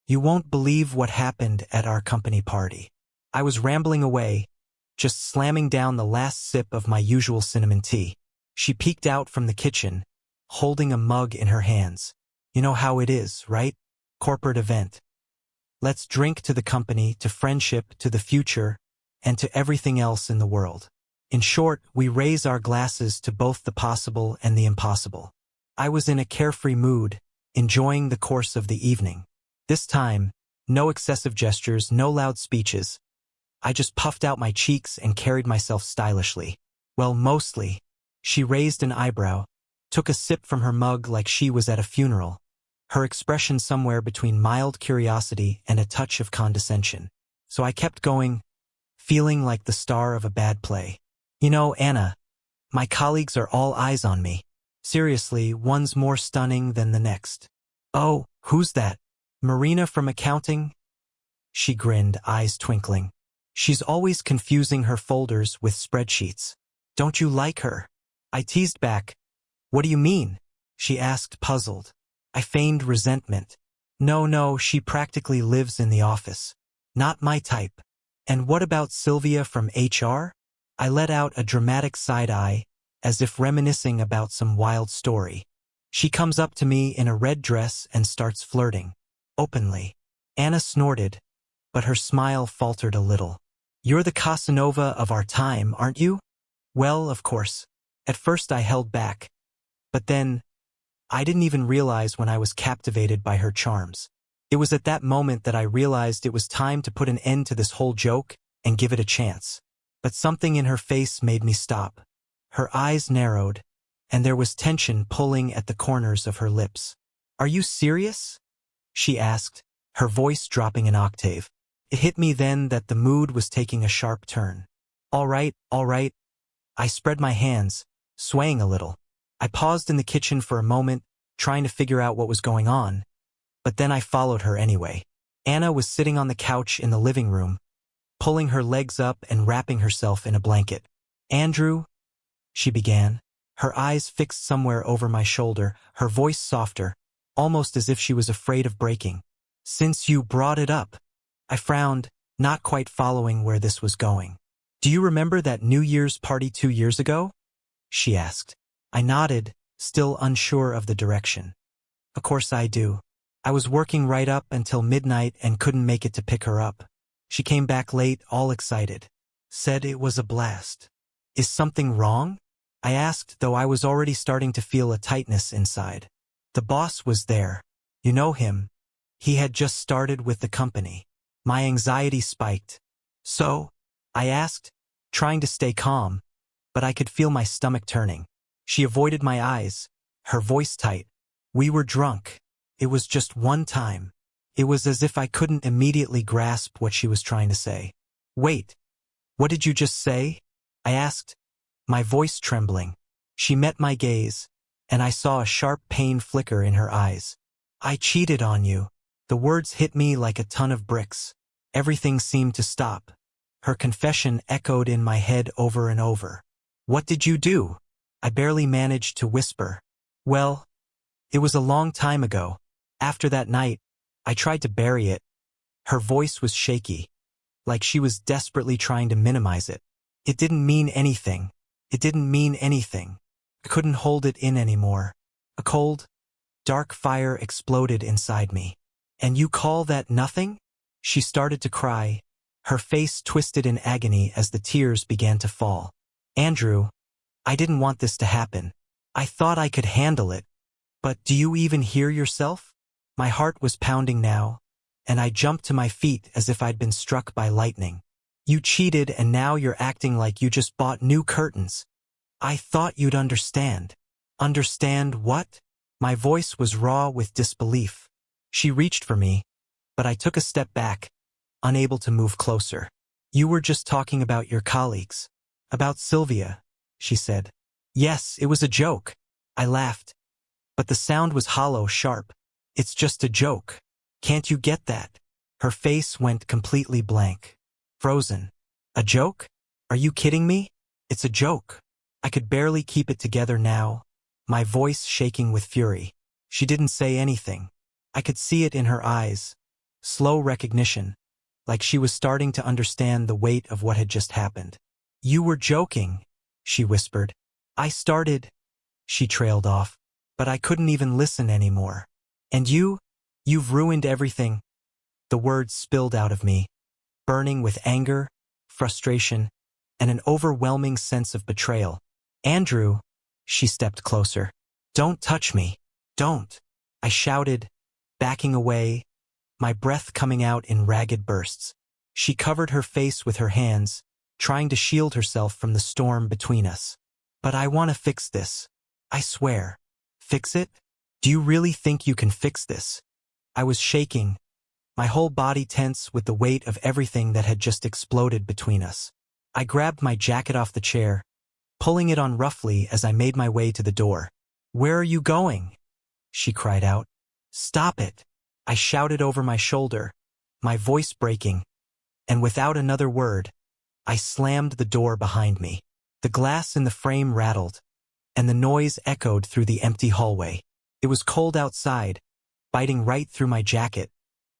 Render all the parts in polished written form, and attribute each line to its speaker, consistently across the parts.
Speaker 1: You won't believe what happened at our company party. I was rambling away, just slamming down the last sip of my usual cinnamon tea. She peeked out from the kitchen, holding a mug in her hands. You know how it is, right? Corporate event. Let's drink to the company, to friendship, to the future, and to everything else in the world. In short, we raise our glasses to both the possible and the impossible. I was in a carefree mood, enjoying the course of the evening. This time, no excessive gestures, no loud speeches. I just puffed out my cheeks and carried myself stylishly. Well, mostly. She raised an eyebrow, took a sip from her mug like she was at a funeral, her expression somewhere between mild curiosity and a touch of condescension. So I kept going, feeling like the star of a bad play. You know, Anna, my colleagues are all eyes on me. Seriously, one's more stunning than the next. Oh, who's that? Marina from accounting? She grinned, eyes twinkling. She's always confusing her folders with spreadsheets. Don't you like her? I teased back. What do you mean? She asked, puzzled. I feigned resentment. No, she practically lives in the office. Not my type. And what about Sylvia from HR? I let out a dramatic side eye, as if reminiscing about some wild story. She comes up to me in a red dress and starts flirting. Openly. Anna snorted, but her smile faltered a little. You're the Casanova of our time, aren't you? Well, of course. At first I held back. But then, I didn't even realize when I was captivated by her charms. It was at that moment that I realized it was time to put an end to this whole joke and give it a chance. But something in her face made me stop. Her eyes narrowed, and there was tension pulling at the corners of her lips. Are you serious? She asked, her voice dropping an octave. It hit me then that the mood was taking a sharp turn. All right. I spread my hands, swaying a little. I paused in the kitchen for a moment, trying to figure out what was going on, but then I followed her anyway. Anna was sitting on the couch in the living room, pulling her legs up and wrapping herself in a blanket. Andrew, she began, her eyes fixed somewhere over my shoulder, her voice softer, almost as if she was afraid of breaking. Since you brought it up. I frowned, not quite following where this was going. Do you remember that New Year's party 2 years ago? She asked. I nodded, still unsure of the direction. Of course I do. I was working right up until midnight and couldn't make it to pick her up. She came back late, all excited. Said it was a blast. Is something wrong? I asked, though I was already starting to feel a tightness inside. The boss was there. You know him. He had just started with the company. My anxiety spiked. So? I asked, trying to stay calm, but I could feel my stomach turning. She avoided my eyes, her voice tight. We were drunk. It was just one time. It was as if I couldn't immediately grasp what she was trying to say. Wait, what did you just say? I asked, my voice trembling. She met my gaze, and I saw a sharp pain flicker in her eyes. I cheated on you. The words hit me like a ton of bricks. Everything seemed to stop. Her confession echoed in my head over and over. What did you do? I barely managed to whisper. Well, it was a long time ago. After that night, I tried to bury it. Her voice was shaky, like she was desperately trying to minimize it. It didn't mean anything. It didn't mean anything. I couldn't hold it in anymore. A cold, dark fire exploded inside me. And you call that nothing? She started to cry, her face twisted in agony as the tears began to fall. Andrew, I didn't want this to happen. I thought I could handle it. But do you even hear yourself? My heart was pounding now, and I jumped to my feet as if I'd been struck by lightning. You cheated and now you're acting like you just bought new curtains. I thought you'd understand. Understand what? My voice was raw with disbelief. She reached for me, but I took a step back, unable to move closer. You were just talking about your colleagues. About Sylvia, she said. Yes, it was a joke. I laughed. But the sound was hollow, sharp. It's just a joke. Can't you get that? Her face went completely blank. Frozen. A joke? Are you kidding me? It's a joke. I could barely keep it together now, my voice shaking with fury. She didn't say anything. I could see it in her eyes. slow recognition, like she was starting to understand the weight of what had just happened. "You were joking," she whispered. "I started," she trailed off, "but I couldn't even listen anymore. And you've ruined everything." The words spilled out of me, burning with anger, frustration, and an overwhelming sense of betrayal. "Andrew," she stepped closer. "Don't touch me. Don't," I shouted, backing away, my breath coming out in ragged bursts. She covered her face with her hands, trying to shield herself from the storm between us. "But I want to fix this. I swear." "Fix it? Do you really think you can fix this?" I was shaking, my whole body tense with the weight of everything that had just exploded between us. I grabbed my jacket off the chair, pulling it on roughly as I made my way to the door. "Where are you going?" she cried out. "Stop it," I shouted over my shoulder, my voice breaking, and without another word, I slammed the door behind me. The glass in the frame rattled, and the noise echoed through the empty hallway. It was cold outside, biting right through my jacket,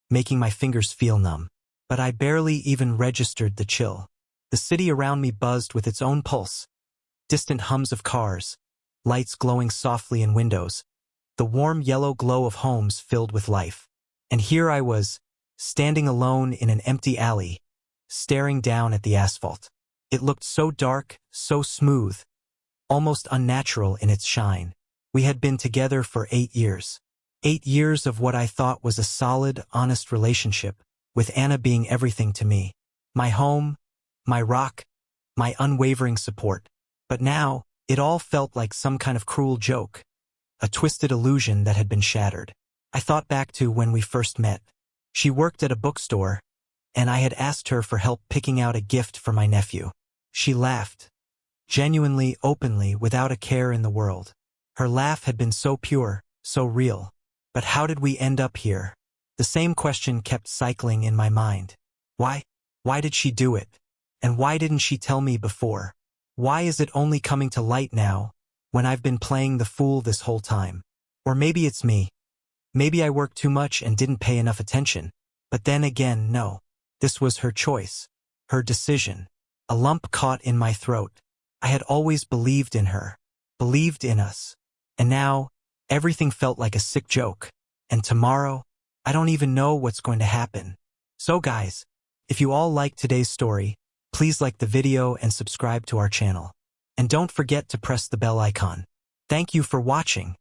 Speaker 1: making my fingers feel numb. But I barely even registered the chill. The city around me buzzed with its own pulse, distant hums of cars, lights glowing softly in windows, the warm yellow glow of homes filled with life. And here I was, standing alone in an empty alley, staring down at the asphalt. It looked so dark, so smooth, almost unnatural in its shine. We had been together for 8 years. 8 years of what I thought was a solid, honest relationship, with Anna being everything to me. My home, my rock, my unwavering support. But now, it all felt like some kind of cruel joke, a twisted illusion that had been shattered. I thought back to when we first met. She worked at a bookstore, and I had asked her for help picking out a gift for my nephew. She laughed, genuinely, openly, without a care in the world. Her laugh had been so pure, so real. But how did we end up here? The same question kept cycling in my mind. Why? Why did she do it? And why didn't she tell me before? Why is it only coming to light now, when I've been playing the fool this whole time? Or maybe it's me. Maybe I worked too much and didn't pay enough attention. But then again, no. This was her choice, her decision. A lump caught in my throat. I had always believed in her, believed in us. And now, everything felt like a sick joke. And tomorrow, I don't even know what's going to happen. So guys, if you all liked today's story, please like the video and subscribe to our channel. And don't forget to press the bell icon. Thank you for watching.